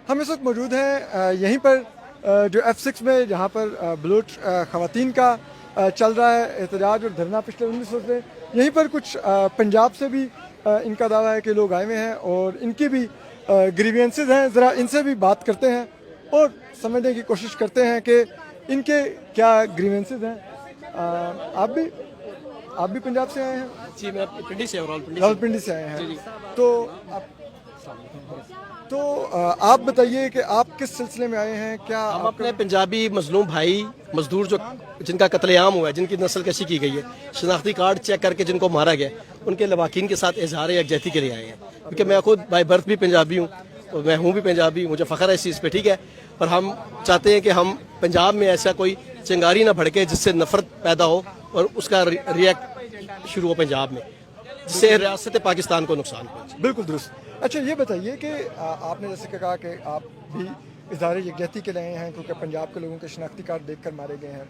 हम इस वक्त मौजूद हैं यहीं पर जो F6 में जहाँ पर बलूच ख़वातीन का चल रहा है एहतजाज और धरना पिछले 19 से। यहीं पर कुछ पंजाब से भी इनका दावा है कि लोग आए हुए हैं और इनकी भी ग्रीवियंसेस हैं। ज़रा इनसे भी बात करते हैं और समझने की कोशिश करते हैं कि इनके क्या ग्रीवियंसेस हैं। आप भी पंजाब से आए हैं? जी, मैं पिंडी से रावलपिंडी से आए हैं। तो आप बताइए कि आप किस सिलसिले में आए हैं? क्या हम अपने पंजाबी मजलूम भाई मजदूर जो जिनका कत्लेआम हुआ है, जिनकी नस्ल कशी की गई है, शनाख्ती कार्ड चेक करके जिनको मारा गया, उनके लवाकिन के साथ इजहार यकजहती के लिए आए हैं। क्योंकि मैं खुद बाय बर्थ भी पंजाबी हूँ और मैं हूँ भी पंजाबी, मुझे फ़ख्र है इस चीज़ पे, ठीक है। पर हम चाहते हैं कि हम पंजाब में ऐसा कोई चिंगारी ना भड़के जिससे नफरत पैदा हो और उसका रिएक्ट शुरू हो पंजाब में, जिससे रियासत पाकिस्तान को नुकसान पहुंचे। बिल्कुल दुरुस्त। अच्छा, ये बताइए कि आपने जैसे कि कहा कि आप भी इज़हार यकजहती के लिए हैं क्योंकि पंजाब के लोगों के शनाख्ती कार्ड देखकर मारे गए हैं।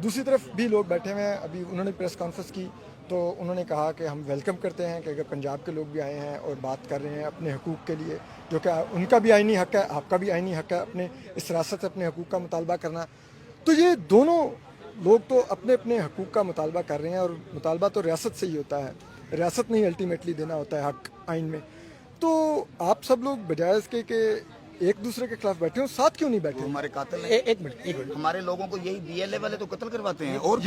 दूसरी तरफ भी लोग बैठे हुए हैं। अभी उन्होंने प्रेस कॉन्फ्रेंस की तो उन्होंने कहा कि हम वेलकम करते हैं कि अगर पंजाब के लोग भी आए हैं और बात कर रहे हैं अपने हकूक़ के लिए, जो कि उनका भी आइनी हक़ है, आपका भी आइनी हक़ है अपने इस रियासत से अपने हकूक़ का मुतालबा करना। तो ये दोनों लोग तो अपने अपने हकूक़ का मुतालबा कर रहे हैं और मुतालबा तो रियासत से ही होता है, रियासत ने ही अल्टीमेटली देना होता है हक़ आइन में। तो आप सब लोग बजाय इसके कि एक दूसरे के खिलाफ बैठे हो, साथ क्यों नहीं बैठे? हमारे कातिल हैं। एक मिनट हमारे लोगों को यही बीएलए वाले तो कत्ल करवाते हैं। और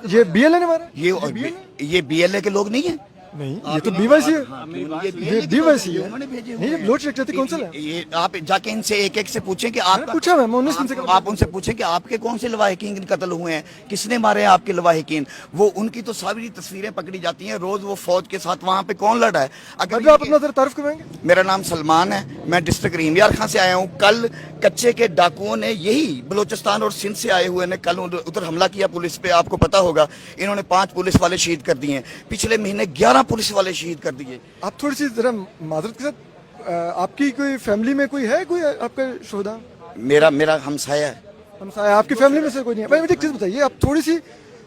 ये बीएलए ने मारा? ये बीएलए के लोग नहीं है। नहीं, ये तो बीवाईसी है। ये बीवाईसी है। उन्होंने भेजे नहीं, ये बलूच यकजहती कौंसिल है। ये आप जाके इनसे एक एक से पूछें कि मैंने पूछा, मैं 19 दिन से आप उनसे पूछें कि आपके कौन से लवाहिकीन कत्ल हुए हैं, किसने मारे हैं आपके लवाहिकीन। वो उनकी तो सारी तस्वीरें पकड़ी जाती हैं रोज, वो फौज के साथ वहाँ पे कौन लड़ा है। अगर आप अपना जरा तारुफ करवाएंगे? मेरा नाम सलमान है, मैं डिस्ट्रिक्ट रहीमयार खां से आया हूँ। कल कच्चे के डाकुओं ने यही बलूचिस्तान और सिंध से आए हुए ने कल उधर हमला किया पुलिस पे, आपको पता होगा। इन्होंने 5 पुलिस वाले शहीद कर दिए हैं। पिछले महीने 11 पुलिस वाले शहीद कर दिए। आप थोड़ी सी जरा माजरत के साथ, आपकी कोई फैमिली में कोई है, कोई आपका शोधा? मेरा हमसाया है। हमसाया आपकी फैमिली में से कोई नहीं है? भाई मुझे एक चीज़ बताइए, आप थोड़ी सी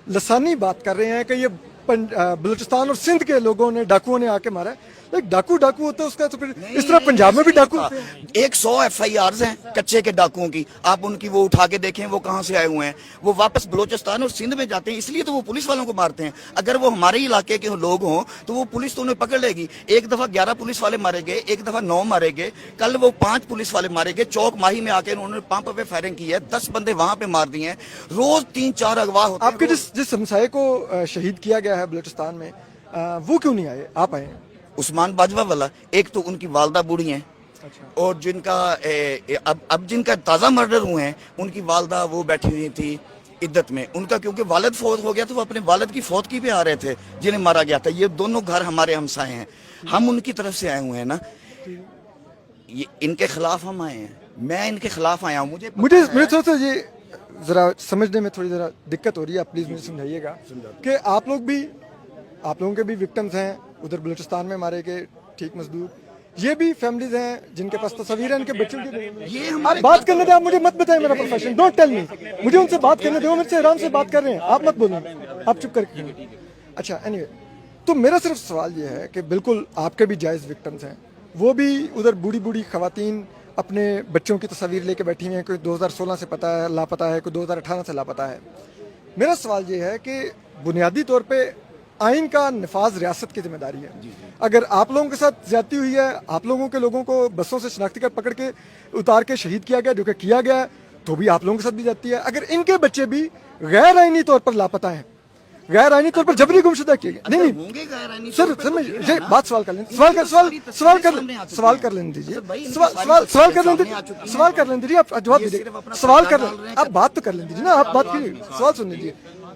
लसानी बात कर रहे हैं कि ये बलूचिस्तान और सिंध के लोगों ने, डाकुओं ने आके मारा है। एक डाकू होता है उसका, तो फिर इस तरह पंजाब में भी डाकू होते हैं। 100 FIRs हैं कच्चे के डाकुओं की, आप उनकी वो उठा के देखें वो कहाँ से आए हुए हैं। वो वापस बलूचिस्तान और सिंध में जाते हैं, इसलिए तो वो पुलिस वालों को मारते हैं। अगर वो हमारे इलाके के लोग हों तो वो पुलिस तो उन्हें पकड़ लेगी। एक दफा 11 पुलिस वाले मारे गए, एक दफा 9 मारे गए, कल वो 5 पुलिस वाले मारे गए। चौक माही में आके उन्होंने पंप पे फायरिंग की है, 10 बंदे वहां पे मार दिए हैं। रोज 3-4 अगवा होते हैं। आपके जिस हमसाये को शहीद किया गया है बलूचिस्तान में, वो क्यों नहीं आए? आप आए? उस्मान बाजवा वाला, एक तो उनकी वालदा बूढ़ी हैं। अच्छा। और जिनका अब जिनका ताज़ा मर्डर हुए हैं, उनकी वालदा वो बैठी हुई थी इद्दत में। उनका क्योंकि वालिद फौत हो गया तो वो अपने वालिद की फौत की पे आ रहे थे जिन्हें मारा गया था। ये दोनों घर हमारे हमसाए हैं, हम उनकी तरफ से आए हुए हैं ना। ये इनके खिलाफ हम आए हैं, मैं इनके खिलाफ आया हूँ। मुझे थोड़ा सा ये जरा समझने में थोड़ी जरा दिक्कत हो रही है, आप प्लीज मुझे समझाइएगा कि आप लोगों के भी विक्टिम्स हैं उधर बलूचिस्तान में मारे गए, ठीक मजदूर, ये भी फैमिलीज हैं जिनके पास तस्वीर है इनके बच्चों की। ये आप बात करने दें, आप मुझे मत बताएं मेरा प्रोफेशन, डोंट टेल मी। मुझे उनसे बात करने दो, मुझसे आराम से बात कर रहे हैं, आप मत बोलें, आप चुप करके। अच्छा, एनीवे, तो मेरा सिर्फ सवाल ये है कि बिल्कुल आपके भी जायज़ विक्टिम्स हैं, वो भी उधर बूढ़ी बूढ़ी खवातीन अपने बच्चों की तस्वीर लेके बैठी हुई हैं। कोई 2016 से पता है लापता है, कोई 2018 से लापता है। मेरा सवाल ये है कि बुनियादी तौर पर आइन का नफाज रियासत की जिम्मेदारी है। अगर आप लोगों के साथ ज्यादती हुई है, आप लोगों के लोगों को बसों से शनाख्ती कार्ड पकड़ के उतार के शहीद किया गया, जो कि किया गया, तो भी आप लोगों के साथ भी ज्यादती है। अगर इनके बच्चे भी गैर आइनी तौर पर लापता हैं, गैर आइनी तौर पर जबरी गुमशुदा किए गए, नहीं सर मैं ये बात सवाल कर लें, सवाल कर लेने दीजिए, सवाल कर लेने दीजिए, आप जवाब दीजिए, सवाल कर लें, आप बात तो कर लेने दीजिए ना, आप बात कीजिए, सवाल सुन लीजिए।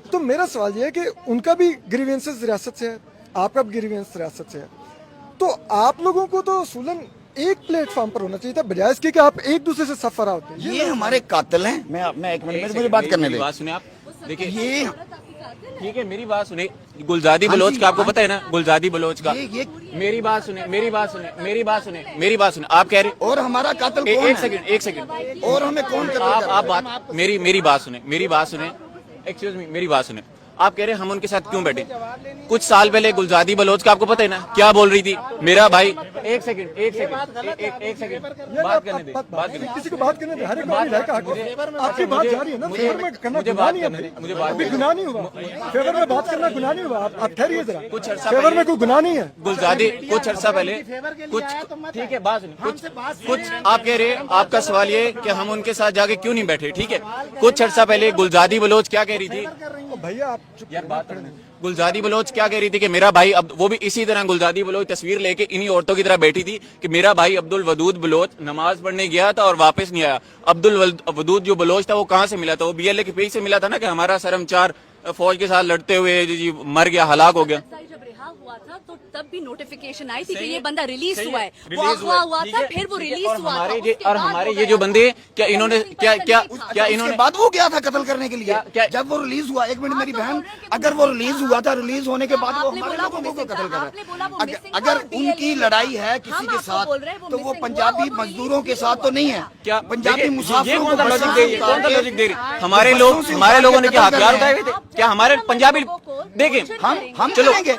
तो मेरा सवाल ये है कि उनका भी ग्रीवेंसेस रियासत से है, आपका भी ग्रीवेंस रियासत से है, तो आप लोगों को तो सूलन एक प्लेटफॉर्म पर होना चाहिए था, बजाय इसके कि आप एक दूसरे से सफर होते हैं। ये हमारे कातिल हैं। मैं एक मिनट, मुझे बात करने दें। बात सुने आप, देखिए ये ठीक है, मेरी बात सुने। गुलजादी बलोच का आपको पता है ना, गुलजादी बलोच का। मेरी बात सुने, आप कह रहे और हमारा कातिल कौन है? एक सेकंड, और हमें कौन आप बात मेरी बात सुने, एक्सक्यूज मी, मेरी बात सुने। आप कह रहे हैं हम उनके साथ क्यों बैठे? कुछ साल पहले गुलजादी बलोच का आपको पता है ना क्या बोल रही थी? मेरा भाई एक सेकंड बात करने दे, बात करने दे। किसी को बात करने दे, हर एक को अपनी राय का हक है। आपकी बात जारी है ना, फेवर में करना गुनाह नहीं है। अभी गुनाह नहीं हुआ, फेवर में बात करना गुनाह नहीं हुआ। आप ठहरिए जरा, कुछ अर्सा फेवर में कोई गुनाह नहीं है। गुलजादी कुछ अर्सा पहले कुछ ठीक है बात कुछ आप कह रहे हैं, आपका सवाल ये कि हम उनके साथ जाके क्यों नहीं बैठे, ठीक है। कुछ अर्सा पहले गुलजादी बलोच क्या कह रही थी? भैया आप चुप यार बात करने। गुलजादी बलोच क्या कह रही थी कि मेरा भाई अब वो भी इसी तरह गुलजादी बलोच तस्वीर लेके इन्हीं औरतों की तरह बैठी थी कि मेरा भाई अब्दुल वदूद बलोच नमाज पढ़ने गया था और वापस नहीं आया। अब्दुल वदूद जो बलोच था वो कहाँ से मिला था? वो बीएलए के पेज से मिला था ना कि हमारा सरमचार फौज के साथ लड़ते हुए जी मर गया, हलाक हो गया। जब रिहा हुआ था तो तब भी नोटिफिकेशन आई थी कि ये बंदा रिलीज सही हुआ है, है, वो रिलीज अगवा हुआ ठीक था, है, फिर वो ठीक है। रिलीज और हुआ था। हमारे उसके और बाद हमारे हो ये गया। जो बंदे क्या इन्होंने क्या क्या क्या उसके इन्होंने बाद वो गया था कत्ल करने के लिए। क्या- जब वो रिलीज हुआ, एक मिनट मेरी तो बहन, बोल रहे हैं कि अगर वो रिलीज हुआ था, रिलीज होने के बाद वो आपने हमारे बोला लोगों वो को missing कत्ल था, कर आपने बोला वो रहा missing है। था अगर और BLA उनकी में लड़ाई है हम किसी के आपको साथ बोल रहे हैं वो तो वो missing हुआ पंजाबी और वो मजदूरों के release साथ तो नहीं है। क्या पंजाबी ये मुसाफिरों कौन सा को लॉजिक दे रही है? कौन सा लॉजिक दे रही है? हमारे बसों लोग से हमारे लोगों ने क्या कत्ल कर हथियार रहे उठाए हुए थे? क्या हमारे पंजाबी देखें हम चलेंगे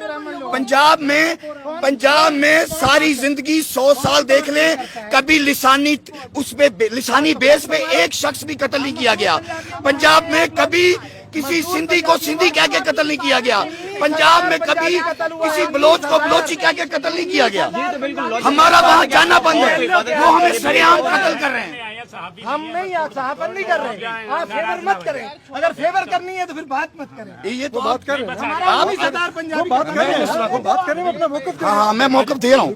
पंजाब में सारी जिंदगी 100 साल देख लें, कभी लिसानी बेस पे एक शख्स भी कत्ल नहीं किया गया। पंजाब में कभी किसी सिंधी को सिंधी कह के कत्ल नहीं किया गया। पंजाब में कभी किसी बलोच को बलोची कह के कत्ल नहीं किया गया। हमारा वहाँ जाना बंद है, वो हमें सरेआम कत्ल कर रहे हैं। हम नहीं सहाफत नहीं कर रहे, आप फेवर मत करें। अगर फेवर करनी है तो फिर बात मत करें। ये तो बात कर रहे हैं, आप ही सरदार पंजाबी बात कर रहे हैं, वो बात कर रहे हैं, अपना मौक़िफ़ दे रहे हैं। हाँ मैं मौक़िफ़ दे रहा हूँ,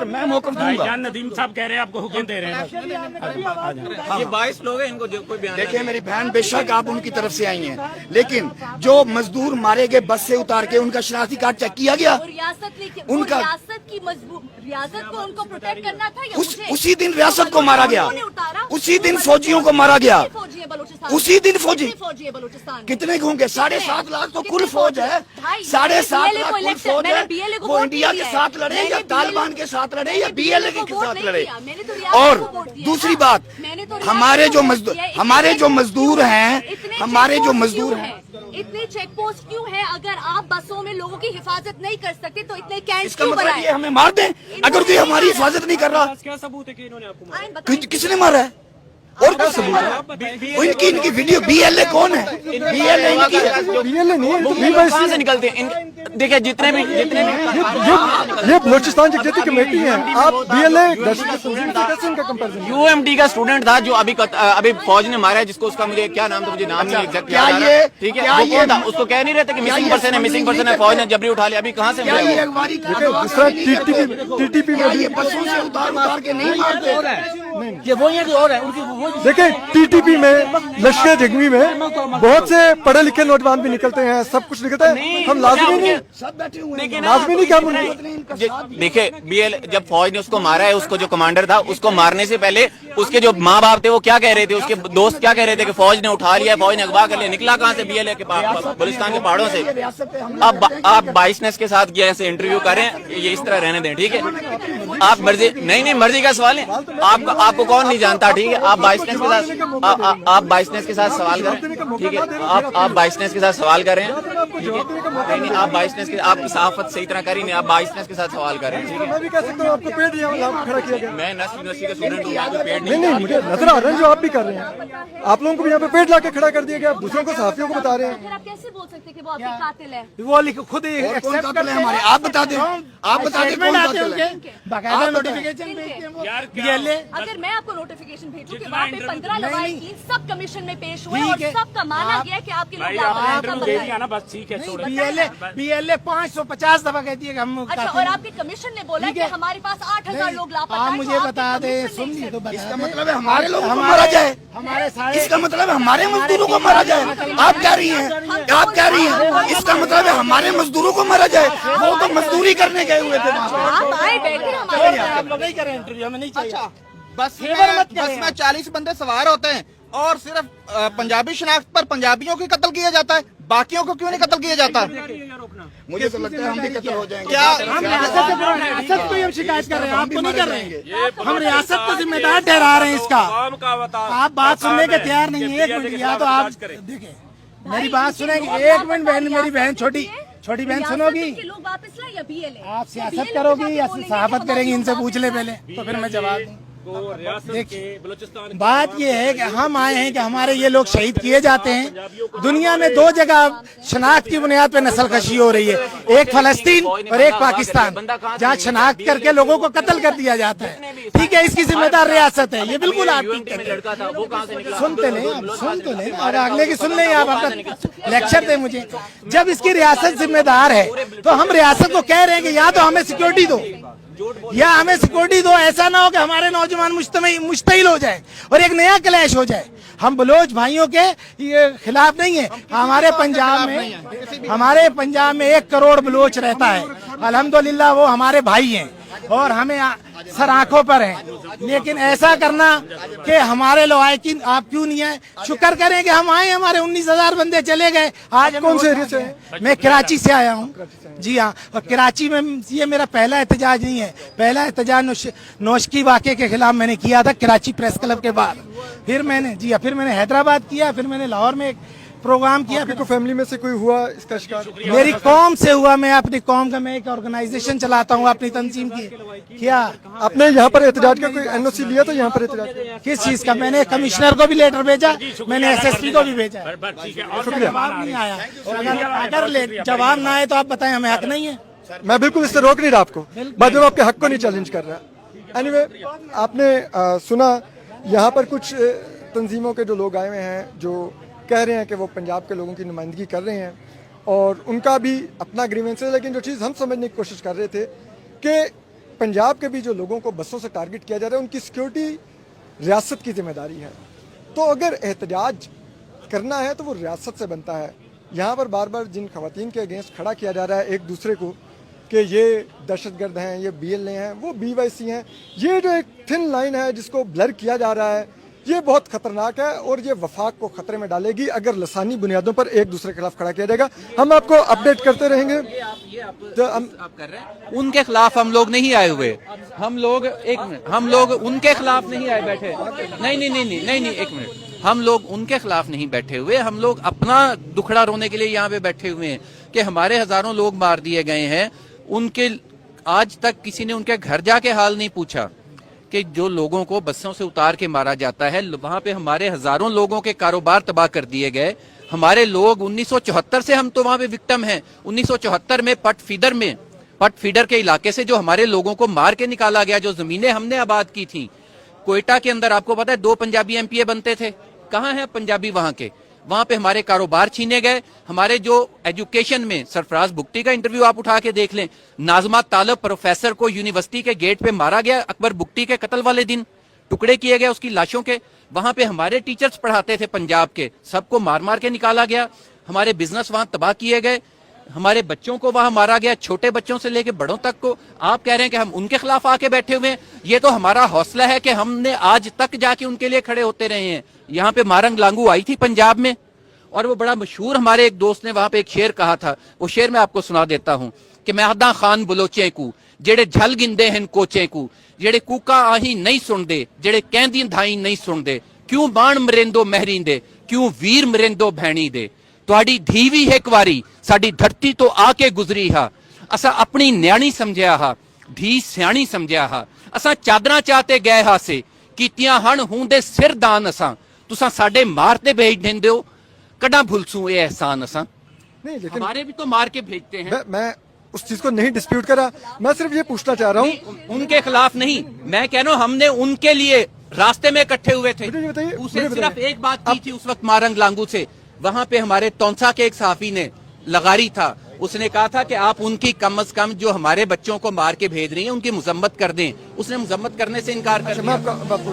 मैं मौक़िफ़ दूंगा। जान नदीम साहब कह रहे हैं आपको हुक्म दे रहे हैं। ये 22 लोग हैं, इनको जो कोई बयान देखिए मेरी बहन, बेशक आप उनकी तरफ से आई हैं, लेकिन जो मजदूर मारे गए बस से उतार के उनका शनाख्ती कार्ड चेक किया गया। वो रियासत उनका- रियासत की मजबूत रियासत को उनको प्रोटेक्ट करना था या मुझे? उसी दिन रियासत को मारा गया, उन्होंने उतारा। उसी दिन फौजियों को मारा गया, कितने फौजी हैं बलूचिस्तान? उसी दिन फौजी। कितने फौजी हैं बलूचिस्तान? कितने होंगे? 7.5 लाख तो कितने कुल फौज है। ढाई। 7.5 BLA लाख को कुल election- फौज मैंने है। BLA को वो वोट इंडिया दिया के है। साथ लड़े मैंने या BLA तालिबान के साथ लड़े या मैंने बीएलए BLA के को साथ वोट लड़े। नहीं दिया। मैंने तो रियासत और को वोट दिया दूसरी है। बात, मैंने तो हमारे रियासत जो को वोट मजदूर दिया है। हमारे जो इतने मजदूर हैं, इतने हमारे जो checkpost मजदूर क्यों हैं, इतने चेक पोस्ट क्यों है? अगर आप बसों में लोगों की हिफाजत नहीं कर सकते तो इतने कैंप इसका क्यों मतलब बनाए? ये हमें मार दें अगर कोई हमारी हिफाजत नहीं कर रहा। क्या सबूत है कि इन्होंने आपको आइन बताइए। किसने मारा है और क्या सबूत है? इनकी वीडियो बीएलए कौन है? बीएलए इनकी है। BLA नहीं है, तो कहाँ से निकलते हैं? देखिए जितने भी ये बलूचिस्तान यकजहती कमेटी है। आप BLA कैसे इनका कंपैरिजन? यूएमटी का स्टूडेंट था जो अभी फौज ने मारा है, जिसको उसका मुझे क्या नाम था, मुझे नाम नहीं एग्जैक्ट क्या याद आ रहा। ये- ठीक है, क्या वो ये- कौन था? उसको कह नहीं रहते कि मिसिंग पर्सन है, मिसिंग पर्सन है, फौज ने जबरी उठा लिया। अभी कहाँ से क्या मिला ये वो? अखबारी जिस तरह TTP क्या में ये बसों से उतार के नहीं मारते? ये वो है कि और है उनकी वो देखिए TTP में लश्कर जगमी में बहुत से पढ़े लिखे नौजवान भी निकलते हैं, सब कुछ निकलता है। हम लाजमी नहीं सब बैठे हुए हैं। लाजमी नहीं क्या हम उनके देखिए बीएल जब फौज ने उसको मारा है, उसको जो कमांडर था उसको मारने से पहले उसके जो माँ बाप थे वो क्या कह रहे थे, उसके दोस्त क्या कह रहे थे कि फौज ने उठा लिया, फौज ने अगवा कर लिया। निकला कहाँ से? बीएलए के बलूचिस्तान के पहाड़ों से। अब आप 22 के साथ ऐसे इंटरव्यू करें, ये इस तरह रहने दें, ठीक है। आप मर्जी नहीं मर्जी का सवाल है, आपको कौन नहीं जानता, ठीक है। आप 22 के साथ आप 22 के साथ सवाल करें, ठीक है। आप 22 के साथ सवाल करें, नहीं आप 22 के आप सहाफत सही तरह करी नहीं, आप 22 के साथ सवाल करें, ठीक है। मैं भी कह सकता हूँ आपको पेड़ यहाँ खड़ा किया गया। मैं नर्स यूनिवर्सिटी का स्टूडेंट हूँ, आपको पेड़ नहीं नहीं, मुझे नजर आ रहा है जो आप भी कर रहे हैं। आप लोगों को भी यहाँ पे पेड़ ला के खड़ा कर दिया गया, दूसरों को सहाफियों को बता रहे हैं। फिर आप कैसे बोल सकते हैं कि वो आपके कातिल है? वो लिखो खुद ही और कौन एक्सेप्ट कातिल करते है हैं हमारे? आप बता दें, आप बता दें कौन आते हैं कातिल है? उनके बाकायदा नोटिफिकेशन भेजते हैं वो BLA। अगर मैं आपको नोटिफिकेशन भेजूं कि जितना वहाँ पे इंटरव्यू- 15 लवाहिकीन सब कमीशन में पेश हुए ठीक और है। सबका माना गया कि आपके लोग भाई आपने लापता इंटरव्यू दे बताएं। दिया ना, बस ठीक है, छोड़ो। BLA 550 दफा कहती है कि हम अच्छा, और आपके कमीशन ने बोला ठीक कि है। हमारे पास 8000 लोग लापता आप हैं, मुझे तो आपके बता दे, कमीशन सुन नहीं ली तो बता इसका दे। मतलब है हमारे लोगों को मारा जाए। हमारे सारे इसका मतलब है हमारे मजदूरों को मारा जाए। आप कह रही हैं, आप कह रही हैं, इसका मतलब है हमारे मजदूरों को मारा जाए। वो तो मजदूरी करने गए हुए थे वहाँ पे। आप आए बैठे हमारे साथ। आप लोग नहीं करें इंटरव्यू, हमें नहीं चाहिए। बस फेवर मत बस करें में 40 बंदे सवार होते हैं और सिर्फ पंजाबी शनाख्त पर पंजाबियों को कत्ल किया जाता है, बाकियों को क्यों नहीं कत्ल किया जाता? मुझे तो लगता है हम भी कत्ल हो जाएंगे। क्या हम रियासत को ही हम शिकायत कर रहे हैं, आपको नहीं कर रहे हैं। हम रियासत को जिम्मेदार ठहरा रहे हैं इसका। आप बात सुनने के तैयार नहीं है। एक मिनट, या तो आप देखें मेरी बात सुनेंगे, एक मिनट बहन, मेरी बहन छोटी बहन सुनोगी? लोग वापस लाए या BLA? आप सियासत करोगी या सहाफत करेंगी? इनसे पूछ ले पहले, तो फिर मैं जवाब दूं। देखिए, बात ये है कि हम आए हैं कि हमारे ये लोग शहीद किए जाते हैं। दुनिया में 2 जगह शनाख्त की बुनियाद पे नस्लकशी हो रही है, एक फलस्तीन और एक पाकिस्तान, जहाँ शनाख्त करके लोगों को कत्ल कर दिया जाता है। ठीक है, इसकी जिम्मेदार रियासत है, ये बिल्कुल आप ठीक कहते हैं। सुनते नहीं, आप सुन तो लें, और अगले की सुन लें, आप अपना लेक्चर दें मुझे। जब इसकी रियासत जिम्मेदार है तो हम रियासत को कह रहे हैं कि या तो हमें सिक्योरिटी दो, या हमें सिक्योरिटी दो, ऐसा ना हो कि हमारे नौजवान मुश्तइल हो जाए और एक नया क्लैश हो जाए। हम बलोच भाइयों के ये खिलाफ नहीं है। हमारे पंजाब में 1 करोड़ बलोच रहता है, अल्हम्दुलिल्लाह वो हमारे भाई हैं और हमें सर आंखों पर हैं। लेकिन ऐसा करना कि हमारे लवाकिन आप क्यों नहीं है, शुक्र करें कि हम आए, हमारे 19,000 बंदे चले गए। आज कौन से एरिया से? मैं कराची से आया हूँ। जी हाँ, और कराची में ये मेरा पहला एहतजाज नहीं है। पहला एहतजाज नौशकी वाक़े के खिलाफ मैंने किया था कराची प्रेस क्लब के बाद। फिर मैंने हैदराबाद किया, फिर मैंने लाहौर में एक प्रोग्राम किया। आपकी फैमिली में से कोई हुआ इसका शिकार? मेरी कौम से हुआ। मैं अपनी कौम का मैं एक ऑर्गेनाइजेशन चलाता हूँ अपनी तंजीम की। क्या आपने यहाँ पर एहतजाज का कोई NOC लिया था? यहाँ पर एहतजाज किस चीज का? मैंने कमिश्नर को भी लेटर भेजा, मैंने SSP को भी भेजा, जवाब नहीं आया। अगर जवाब ना आए तो आप बताएं, हमें हक नहीं है? मैं बिल्कुल इससे रोक नहीं रहा आपको, मैं जो आपके हक को नहीं चैलेंज कर रहा। एनीवे, आपने सुना यहाँ पर कुछ तंजीमों के जो लोग आए हुए हैं जो कह रहे हैं कि वो पंजाब के लोगों की नुमाइंदगी कर रहे हैं और उनका भी अपना ग्रीवेंस है। लेकिन जो चीज़ हम समझने की कोशिश कर रहे थे कि पंजाब के भी जो लोगों को बसों से टारगेट किया जा रहा है, उनकी सिक्योरिटी रियासत की जिम्मेदारी है। तो अगर एहतजाज करना है तो वो रियासत से बनता है। यहाँ पर बार बार जिन खवातीन के अगेंस्ट खड़ा किया जा रहा है एक दूसरे को कि ये दहशतगर्द हैं, ये BLA हैं, वो BYC हैं, ये जो एक थिन लाइन है जिसको ब्लर किया जा रहा है, ये बहुत खतरनाक है और ये वफाक को खतरे में डालेगी अगर लसानी बुनियादों पर एक दूसरे के खिलाफ खड़ा किया जाएगा। हम आपको अपडेट करते रहेंगे। तो आप कर रहे हैं, उनके खिलाफ हम लोग नहीं आए हुए। हम लोग उनके खिलाफ नहीं आए बैठे। नहीं, एक मिनट, हम लोग उनके खिलाफ नहीं बैठे हुए। हम लोग अपना दुखड़ा रोने के लिए यहाँ पे बैठे हुए हैं कि हमारे हजारों लोग मार दिए गए हैं। उनके आज तक किसी ने उनके घर जाके हाल नहीं पूछा कि जो लोगों को बसों से उतार के मारा जाता है, वहां पे हमारे हजारों लोगों के कारोबार तबाह कर दिए गए। हमारे लोग 1974 से हम तो वहां पे विक्टिम हैं। 1974 में पट फीडर के इलाके से जो हमारे लोगों को मार के निकाला गया, जो जमीनें हमने आबाद की थी। कोयटा के अंदर आपको पता है 2 पंजाबी MPA बनते थे, कहाँ है पंजाबी वहां के? वहां पे हमारे कारोबार छीने गए। हमारे जो एजुकेशन में सरफराज बुगटी का इंटरव्यू आप उठा के देख लें, नाजमा तालब प्रोफेसर को यूनिवर्सिटी के गेट पे मारा गया अकबर बुगटी के कत्ल वाले दिन, टुकड़े किए गए उसकी लाशों के। वहां पे हमारे टीचर्स पढ़ाते थे पंजाब के, सबको मार मार के निकाला गया। हमारे बिजनेस वहां तबाह किए गए, हमारे बच्चों को वहां मारा गया, छोटे बच्चों से लेके बड़ों तक को। आप कह रहे हैं कि हम उनके खिलाफ आके बैठे हुए हैं। ये तो हमारा हौसला है कि हमने आज तक जाके उनके लिए खड़े होते रहे हैं। यहाँ पे मारंग लांगू आई थी पंजाब में, और वो बड़ा मशहूर, हमारे एक दोस्त ने वहां पे एक शेर कहा था, वो शेर मैं आपको सुना देता हूं कि महदा खान बलोचे को जेड़े झल गिंदे हैं कोचे को, जेड़े कूका आही नहीं सुनदे, जेड़े कहंदी धाई नहीं सुनदे, क्यों बाण मरेंदो महरींदे, क्यों वीर मरेंदो भैणी दे। तुहाडी धी भी एक वारी साडी धरती तो आके गुजरी हा, असा अपनी न्याणी समझिया हा, धी सियाणी समझिया हा। असा चादरां चाहते गए हा से कीतियां हण हुंदे सिर दान, असा तुसा साडे मारते भेज देंदे हो, कड़ा भुलसू ये एहसान असा। नहीं, लेकिन हमारे भी तो मार के भेजते हैं। मैं उस चीज को नहीं डिस्प्यूट करा, मैं सिर्फ ये पूछना चाह रहा हूँ। उनके खिलाफ नहीं, मैं कह रहा हूँ हमने उनके लिए रास्ते में इकट्ठे हुए थे। मुझे बताइए, उसे सिर्फ एक बात की थी उस वक्त मारंग लांगू से। वहां पे हमारे तौंसा के एक सहाफी ने, लगारी था, उसने कहा था कि आप उनकी कम अज कम जो हमारे बच्चों को मार के भेज रही हैं उनकी मजम्मत कर दें। उसने मजम्मत करने से इनकार कर दिया। मैं आपको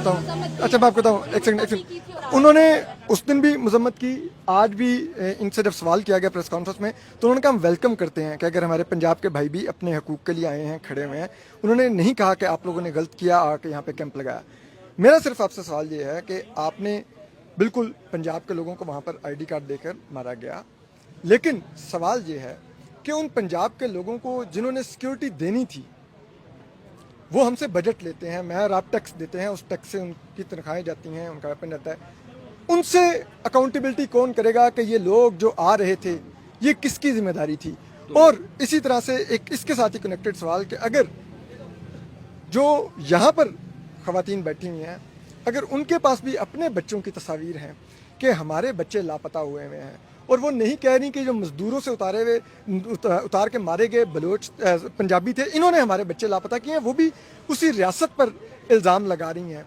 बताऊं, एक सेकंड। उन्होंने उस दिन भी मजम्मत की, आज भी इनसे जब सवाल किया गया प्रेस कॉन्फ्रेंस में तो उन्होंने कहा हम वेलकम करते हैं कि अगर हमारे पंजाब के भाई भी अपने हकूक के लिए आए हैं, खड़े हुए हैं। उन्होंने नहीं कहा कि आप लोगों ने गलत किया आके यहाँ पे कैंप लगाया। मेरा सिर्फ आपसे सवाल ये है कि आपने बिल्कुल पंजाब के लोगों को वहाँ पर ID कार्ड देकर मारा गया, लेकिन सवाल ये है कि उन पंजाब के लोगों को जिन्होंने सिक्योरिटी देनी थी वो हमसे बजट लेते हैं, महर आप टैक्स देते हैं, उस टैक्स से उनकी तनख्वाहें जाती हैं, उनका वेपन जाता है। ان سے اکاؤنٹیبلٹی کون کرے گا کہ یہ لوگ جو آ رہے تھے یہ کس کی ذمہ داری تھی؟ اور اسی طرح سے ایک اس کے ساتھ ہی کنیکٹڈ سوال کہ اگر جو یہاں پر خواتین بیٹھی ہوئی ہیں اگر ان کے پاس بھی اپنے بچوں کی تصاویر ہیں کہ ہمارے بچے لاپتہ ہوئے ہیں اور وہ نہیں کہہ رہی کہ جو مزدوروں سے اتار کے مارے گئے بلوچ پنجابی تھے انہوں نے ہمارے بچے لاپتہ کیے ہیں، وہ بھی اسی ریاست پر الزام لگا رہی ہیں،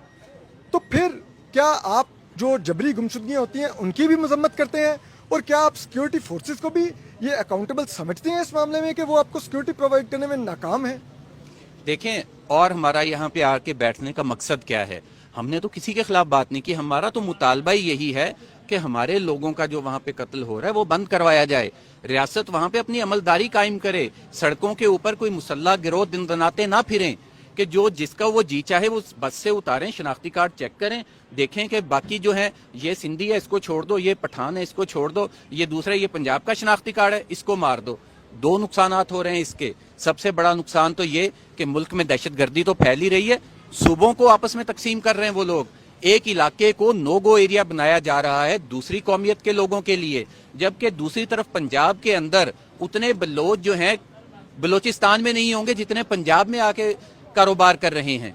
تو پھر کیا آپ جو جبری گمشدگیاں ہوتی ہیں ان کی بھی مذمت کرتے ہیں؟ اور کیا آپ سیکیورٹی فورسز کو بھی یہ اکاؤنٹیبل سمجھتے ہیں اس معاملے میں کہ وہ آپ کو سیکیورٹی پرووائڈ کرنے میں ناکام ہیں؟ دیکھیں، اور ہمارا یہاں پہ آ کے بیٹھنے کا مقصد کیا ہے؟ ہم نے تو کسی کے خلاف بات نہیں کی، ہمارا تو مطالبہ ہی یہی ہے کہ ہمارے لوگوں کا جو وہاں پہ قتل ہو رہا ہے وہ بند کروایا جائے، ریاست وہاں پہ اپنی عملداری قائم کرے، سڑکوں کے اوپر کوئی مسلح گروہ دن دناتے نہ پھریں کہ جو جس کا وہ جی چاہے وہ بس سے اتاریں، شناختی کارڈ چیک کریں، دیکھیں کہ باقی جو ہے یہ سندھی ہے اس کو چھوڑ دو، یہ پٹھان ہے اس کو چھوڑ دو، یہ دوسرا یہ پنجاب کا شناختی کارڈ ہے اس کو مار دو۔ دو نقصانات ہو رہے ہیں اس کے، سب سے بڑا نقصان تو یہ کہ ملک میں دہشت گردی تو پھیل ہی رہی ہے، صوبوں کو آپس میں تقسیم کر رہے ہیں وہ لوگ، ایک علاقے کو نو گو ایریا بنایا جا رہا ہے دوسری قومیت کے لوگوں کے لیے، جبکہ دوسری طرف پنجاب کے اندر اتنے بلوچ جو ہیں بلوچستان میں نہیں ہوں گے جتنے پنجاب میں آ کے کاروبار کر رہے ہیں۔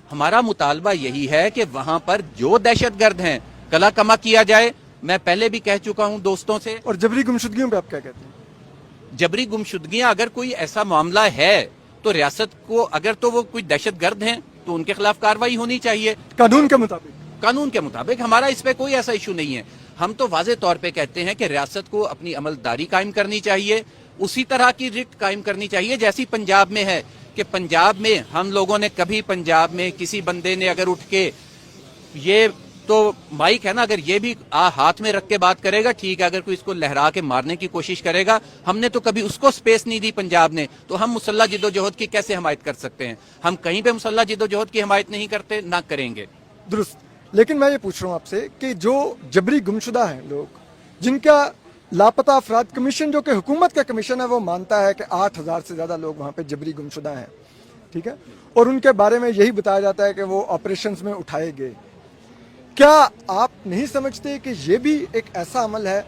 ہمارا مطالبہ یہی ہے کہ وہاں پر جو دہشت گرد ہیں کلا کما کیا جائے۔ میں پہلے بھی کہہ چکا ہوں دوستوں سے۔ اور جبری گمشدگیوں پہ آپ کیا کہتے ہیں؟ جبری گمشدگیاں اگر کوئی ایسا معاملہ ہے تو ریاست کو، اگر تو وہ کوئی دہشت گرد ہیں تو ان کے خلاف کارروائی ہونی چاہیے قانون کے مطابق۔ قانون کے مطابق، ہمارا اس پہ کوئی ایسا ایشو نہیں ہے۔ ہم تو واضح طور پہ کہتے ہیں کہ ریاست کو اپنی عملداری قائم کرنی چاہیے، اسی طرح کی رٹ قائم کرنی چاہیے جیسی پنجاب میں ہے، کہ پنجاب میں ہم لوگوں نے کبھی پنجاب میں کسی بندے نے اگر اٹھ کے یہ تو مائک ہے نا، اگر یہ بھی ہاتھ میں رکھ کے بات کرے گا ٹھیک ہے، اگر کوئی اس کو لہرا کے مارنے کی کوشش کرے گا، ہم نے تو کبھی اس کو سپیس نہیں دی پنجاب نے، تو ہم مسلح جدوجہد کی کیسے حمایت کر سکتے ہیں؟ ہم کہیں پہ مسلح جدوجہد کی حمایت نہیں کرتے، نہ کریں گے۔ درست، لیکن میں یہ پوچھ رہا ہوں آپ سے کہ جو جبری گمشدہ ہیں لوگ، جن کا لاپتہ افراد کمیشن جو کہ حکومت کا کمیشن ہے وہ مانتا ہے کہ 8,000 سے زیادہ لوگ وہاں پہ جبری گمشدہ ہیں، ٹھیک ہے، اور ان کے بارے میں یہی بتایا جاتا ہے کہ وہ آپریشنز میں اٹھائے گئے، کیا آپ نہیں سمجھتے کہ یہ بھی ایک ایسا عمل ہے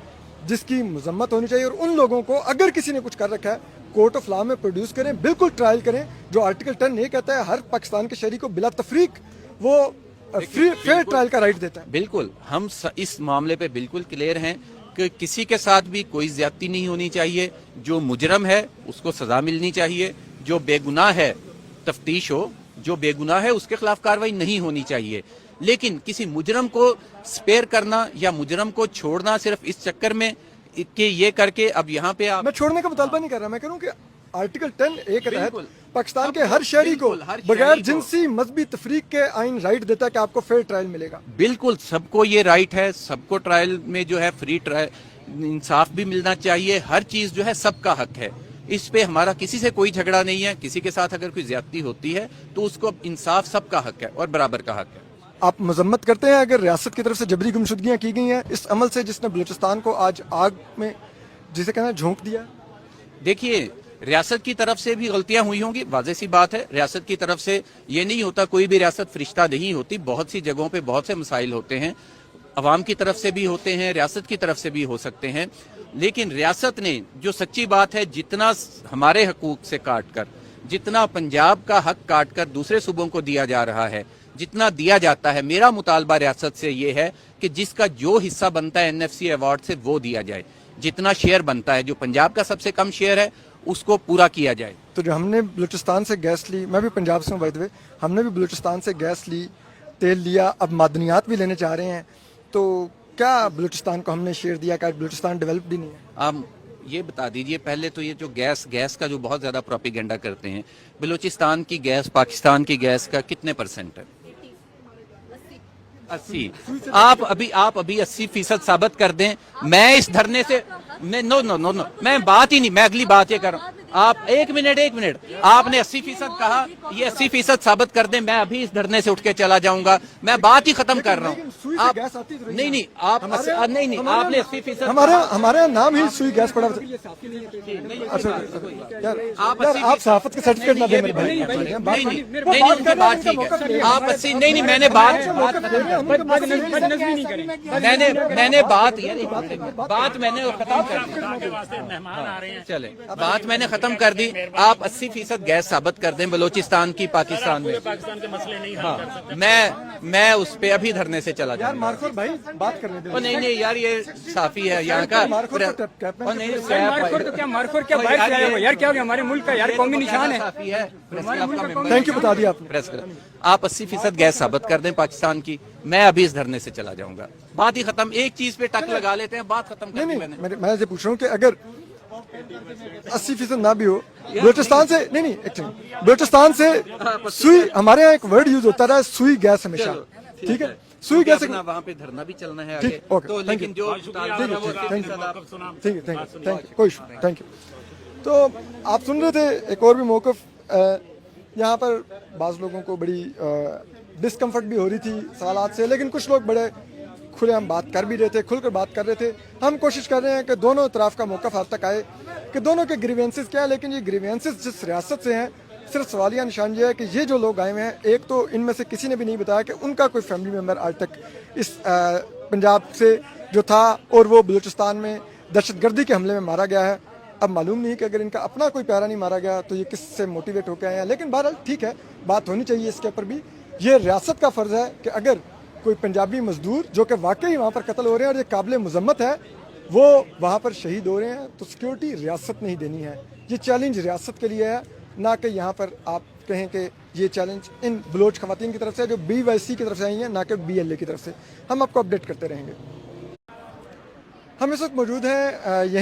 جس کی مذمت ہونی چاہیے؟ اور ان لوگوں کو اگر کسی نے کچھ کر رکھا ہے کورٹ آف لا میں پروڈیوس کریں، بالکل ٹرائل کریں، جو آرٹیکل 10 یہ کہتا ہے ہر پاکستان کے شہری کو بلا تفریق وہ فیئر ٹرائل کا رائٹ دیتا ہے۔ بالکل، ہم اس معاملے پہ بالکل کلیئر ہیں کہ کسی کے ساتھ بھی کوئی زیادتی نہیں ہونی چاہیے، جو مجرم ہے اس کو سزا ملنی چاہیے، جو بے گناہ ہے تفتیش ہو، جو بے گناہ ہے اس کے خلاف کارروائی نہیں ہونی چاہیے، لیکن کسی مجرم کو سپیئر کرنا یا مجرم کو چھوڑنا صرف اس چکر میں کہ یہ کر کے اب یہاں پہ میں چھوڑنے کا مطالبہ نہیں کر رہا، میں کہہ رہا ہوں کہ آرٹیکل 10 کے تحت پاکستان کے ہر شہری کو بغیر جنسی مذہبی تفریق کے آئین رائٹ دیتا ہے کہ آپ کو فیئر ٹرائل ملے گا۔ بالکل، سب کو یہ رائٹ ہے، سب کو ٹرائل میں جو ہے فری ٹرائل انصاف بھی ملنا چاہیے، ہر چیز جو ہے سب کا حق ہے، اس پہ ہمارا کسی سے کوئی جھگڑا نہیں ہے، کسی کے ساتھ اگر کوئی زیادتی ہوتی ہے تو اس کو انصاف سب کا حق ہے اور برابر کا حق ہے۔ آپ مذمت کرتے ہیں اگر ریاست کی طرف سے جبری گمشدگیاں کی گئی ہیں اس عمل سے جس نے بلوچستان کو آج آگ میں جسے کہنا ہے جھونک دیا؟ دیکھیے، ریاست کی طرف سے بھی غلطیاں ہوئی ہوں گی، واضح سی بات ہے، ریاست کی طرف سے یہ نہیں ہوتا، کوئی بھی ریاست فرشتہ نہیں ہوتی، بہت سی جگہوں پہ بہت سے مسائل ہوتے ہیں، عوام کی طرف سے بھی ہوتے ہیں، ریاست کی طرف سے بھی ہو سکتے ہیں، لیکن ریاست نے جو سچی بات ہے جتنا ہمارے حقوق سے کاٹ کر، جتنا پنجاب کا حق کاٹ کر دوسرے صوبوں کو دیا جا رہا ہے، جتنا دیا جاتا ہے، میرا مطالبہ ریاست سے یہ ہے کہ جس کا جو حصہ بنتا ہے NFC ایوارڈ سے وہ دیا جائے، جتنا شیئر بنتا ہے، جو پنجاب کا سب سے کم شیئر ہے اس کو پورا کیا جائے۔ تو جو ہم نے بلوچستان سے گیس لی، میں بھی پنجاب سے ہوں بائی دی وے، ہم نے بھی بلوچستان سے گیس لی، تیل لیا، اب معدنیات بھی لینے چاہ رہے ہیں، تو کیا بلوچستان کو ہم نے شیئر دیا کہ بلوچستان ڈیولپ بھی نہیں ہے؟ آپ یہ بتا دیجئے پہلے تو، یہ جو گیس کا جو بہت زیادہ پروپیگنڈا کرتے ہیں، بلوچستان کی گیس پاکستان کی گیس کا کتنے % ہے؟ 80۔ آپ ابھی 80% ثابت کر دیں، میں اس دھرنے سے نو میں بات ہی نہیں، میں اگلی بات یہ کر رہا ہوں۔ آپ ایک منٹ، آپ نے 80% کہا، ये 80% साबित कर दें, मैं अभी इस धरने से उठ के चला जाऊंगा। मैं बात ही खत्म कर रहा लेकिन सुई हूँ। से आप गैस आती तो रही नहीं है। नहीं आप नहीं आपने 80% हमारे यहाँ नाम ही सुई गैस पड़ा। अच्छा यार आप सहाफत के सर्टिफिकेट ना दें मेरे भाई। नहीं उनकी बात ठीक है। आप 80 नहीं मैंने बात मैंने खत्म कर दी। चले बात मैंने खत्म कर दी। आप 80% गैस साबित कर दें बलूचिस्तान की पाकिस्तान में। पाकिस्तान के मसले नहीं हल हाँ कर सकते। मैं उस पे अभी धरने से चला यार जाऊंगा। मार्कोर भाई बात करने दो। नहीं यार ये साफी है यहाँ का। मार्कोर तो कैप में नहीं मारखोर तो क्या मारखोर क्या बाहर से आया हुआ यार, क्या हो गया हमारे मुल्क का यार कौमी निशान है। साफी है। थैंक यू बता दिया आपने। प्रेस कर आप 80% गैस साबित कर दें पाकिस्तान की, मैं अभी इस धरने से चला जाऊंगा। बात ही खत्म। एक चीज पे टक लगा लेते हैं, बात खत्म कर दी मैंने। मैं ये पूछ रहा हूँ कि अगर 80% ना भी हो बलूचिस्तान से नहीं बलूचिस्तान से सुई, हमारे यहाँ एक वर्ड यूज होता रहा है सुई गैस हमेशा, ठीक है सुई गैस वहाँ पे धरना भी चलना है आगे। ठीक ओके तो लेकिन जो थैंक यू कोई इशू थैंक यू। तो आप सुन रहे थे एक और भी मौक़िफ़। यहाँ पर बाज़ लोगों को बड़ी डिस्कम्फर्ट भी हो रही थी सवालात से, लेकिन कुछ लोग बड़े खुले हम बात कर भी रहे थे, खुलकर बात कर रहे थे। हम कोशिश कर रहे हैं कि दोनों तरफ का मौक़िफ़ अब तक आए कि दोनों के ग्रीवेंसेस क्या है। लेकिन ये ग्रीवेंसेस जिस रियासत से हैं, सिर्फ सवालिया निशान ये है कि ये जो लोग आए हुए हैं, एक तो इनमें से किसी ने भी नहीं बताया कि उनका कोई फैमिली मेम्बर आज तक इस पंजाब से जो था और वो बलूचिस्तान में दहशतगर्दी के हमले में मारा गया है। अब मालूम नहीं कि अगर इनका अपना कोई प्यारा नहीं मारा गया तो ये किससे मोटिवेट होकर आए हैं। लेकिन बहरहाल ठीक है, बात होनी चाहिए इसके ऊपर भी। ये रियासत का फ़र्ज़ है कि अगर कोई पंजाबी मजदूर जो कि वाकई वहाँ पर कत्ल हो रहे हैं और ये काबिल मजम्मत है, वो वहाँ पर शहीद हो रहे हैं, तो सिक्योरिटी रियासत ने ही देनी है। ये चैलेंज रियासत के लिए है, ना कि यहाँ पर आप कहें कि ये चैलेंज इन बलोच खवातीन की तरफ से जो BYC की तरफ से आई हैं, ना कि BLA की तरफ से। हम आपको अपडेट करते रहेंगे। हम इस वक्त मौजूद हैं यहीं